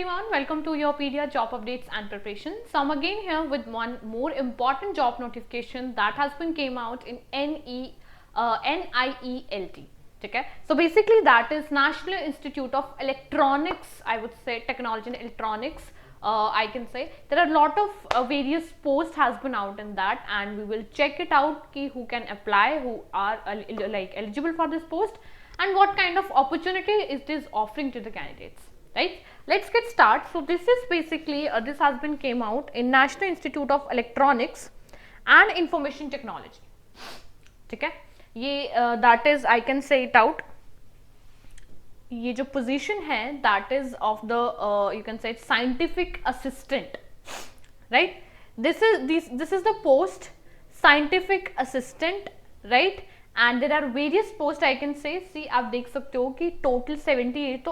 everyone, welcome to Yourpedia Job Updates and Preparation. So I'm again here with one more important job notification that has been came out in NIELT. Okay, so basically that is National Institute of Electronics, I would say Technology and Electronics. I can say there are a lot of various posts has been out in that, and we will check it out ki who can apply, who are eligible for this post, and what kind of opportunity it is offering to the candidates. Right, let's get started. So this is basically this has been came out in National Institute of Electronics and Information Technology. ठीक है, ये that is I can say it out. ये जो position है that is of the you can say scientific assistant, right? This is the post scientific assistant, right? And there are various posts I can say. See, आप देख सकते हो कि total 78 तो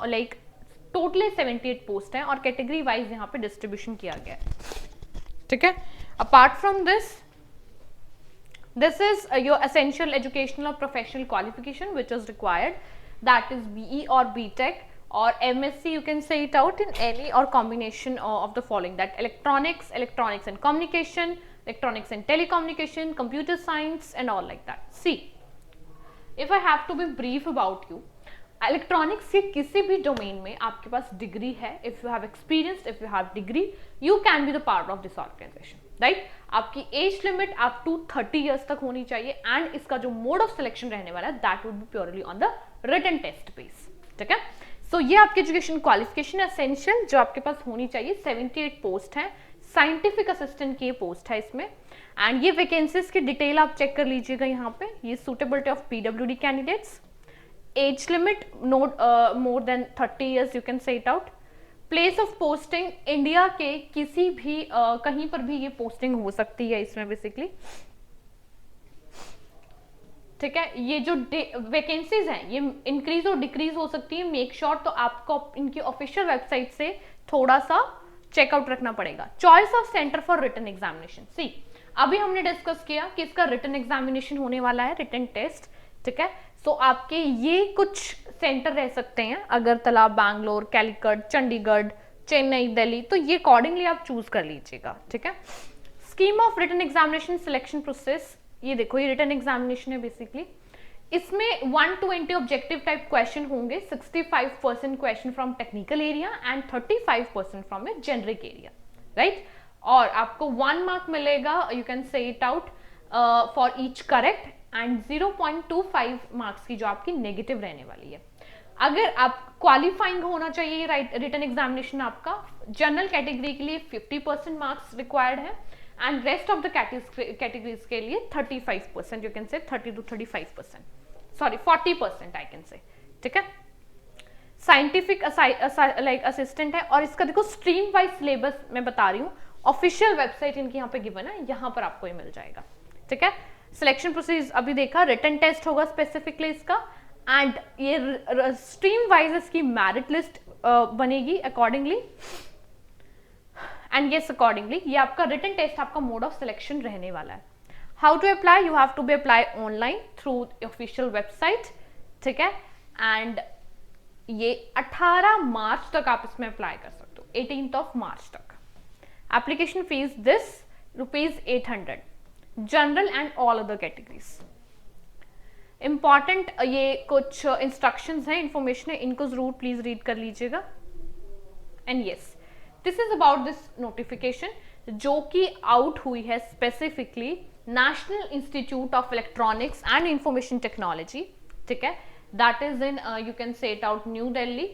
like totally 78 post हैं और category wise यहाँ पे डिस्ट्रीब्यूशन किया गया है. ठीक है, apart from this is your essential educational और professional qualification which is required, that is BE और बीटेक और MSc. You can say it out in any और combination of the following, that electronics and communication, electronics and telecommunication, computer science and all like that. See, if I have to be brief about you, electronics के किसी भी domain में आपके पास degree है, if you have experience, if you have degree, you can be the part of this organization, right? आपकी age limit up to 30 years तक होनी चाहिए, एंड इसका जो मोड ऑफ सिलेक्शन रहने वाला है that would be purely on the written test base. ठीक है, सो ये आपकी एजुकेशन क्वालिफिकेशन एसेंशियल जो आपके पास होनी चाहिए. 78 पोस्ट है, साइंटिफिक असिस्टेंट की पोस्ट है इसमें, एंड ये वैकेंसीज की डिटेल आप चेक कर लीजिएगा यहाँ पे. ये suitability of PWD candidates, age limit not more than 30 years, you can say it out. Place of posting India के किसी भी कहीं पर भी ये पोस्टिंग हो सकती है इसमें बेसिकली. ठीक है, ये जो वैकेंसीज हैं ये इंक्रीज और डिक्रीज हो सकती है. मेक श्योर तो आपको इनकी ऑफिशियल वेबसाइट से थोड़ा सा चेकआउट रखना पड़ेगा. Choice of centre for written examination. See, अभी हमने डिस्कस किया कि इसका रिटन एग्जामिनेशन होने वाला है, रिटन टेस्ट. ठीक है, सो आपके ये कुछ सेंटर रह सकते हैं, अगरतला, बैंगलोर, कैलिकट, चंडीगढ़, चेन्नई, दिल्ली, तो ये अकॉर्डिंगली आप चूज कर लीजिएगा. ठीक है, scheme of written examination selection process. ये देखो, ये रिटन एग्जामिनेशन है बेसिकली. इसमें 120 ऑब्जेक्टिव टाइप क्वेश्चन होंगे, 65% question from technical area and 35% from A generic area, right? और आपको 1 मार्क मिलेगा, you can say it out for each correct, and 0.25 marks की जो आपकी नेगेटिव रहने वाली है. अगर आप क्वालिफाइंग होना चाहिए रिटन एग्जामिनेशन आपका, जनरल कैटेगरी के लिए 50% मार्क्स रिक्वायर्ड है, and rest of the categories के लिए 35%, यू कैन से 30 to 35%, sorry 40% I can say. ठीक है, साइंटिफिक लाइक असिस्टेंट है, और इसका देखो स्ट्रीम वाइज सिलेबस मैं बता रही हूँ, ऑफिशियल वेबसाइट इनकी यहाँ पे गिवन है, यहाँ पर आपको ये मिल जाएगा. ठीक है, सिलेक्शन प्रोसेस अभी देखा, रिटन टेस्ट होगा स्पेसिफिकली इसका, एंड ये स्ट्रीम वाइज इसकी मेरिट लिस्ट बनेगी अकॉर्डिंगली, एंड यस अकॉर्डिंगली ये आपका रिटन टेस्ट आपका मोड ऑफ सिलेक्शन रहने वाला है. How to apply? You have to be apply online through official website. ठीक है, एंड ये 18 मार्च तक आप इसमें अप्लाई कर सकते हो, 18 मार्च तक. Application fees this ₹800, general and all other categories. Important ये कुछ इंस्ट्रक्शंस हैं, इंफॉर्मेशन है, इनको जरूर प्लीज रीड कर लीजिएगा. And yes, this is about this notification जो कि आउट हुई है specifically national institute of electronics and information technology. ठीक है, that is in you can say it out new Delhi.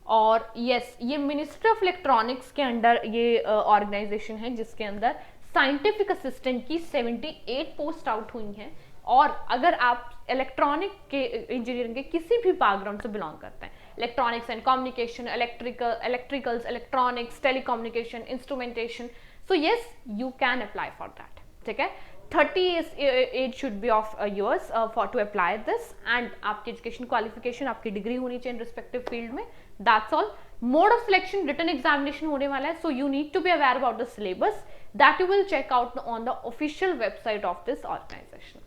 और यस, ये मिनिस्ट्री ऑफ इलेक्ट्रॉनिक्स के अंडर ये ऑर्गेनाइजेशन है जिसके अंदर साइंटिफिक असिस्टेंट की 78 पोस्ट आउट हुई हैं. और अगर आप इलेक्ट्रॉनिक के इंजीनियरिंग के किसी भी बैकग्राउंड से बिलोंग करते हैं, electronics and communication, electricals, electronics, telecommunication, instrumentation, so yes you can apply for that. ठीक है, 30 age should be of yours for to apply this, and आपकी एजुकेशन क्वालिफिकेशन, आपकी डिग्री होनी चाहिए रिस्पेक्टिव फील्ड में. That's all. Mode of selection written examination होने वाला है, so you need to be aware about the syllabus that you will check out on the official website of this organization.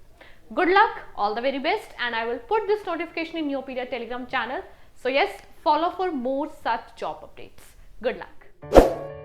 Good luck, all the very best, and I will put this notification in Yourpedia Telegram channel. So yes, follow for more such job updates. Good luck.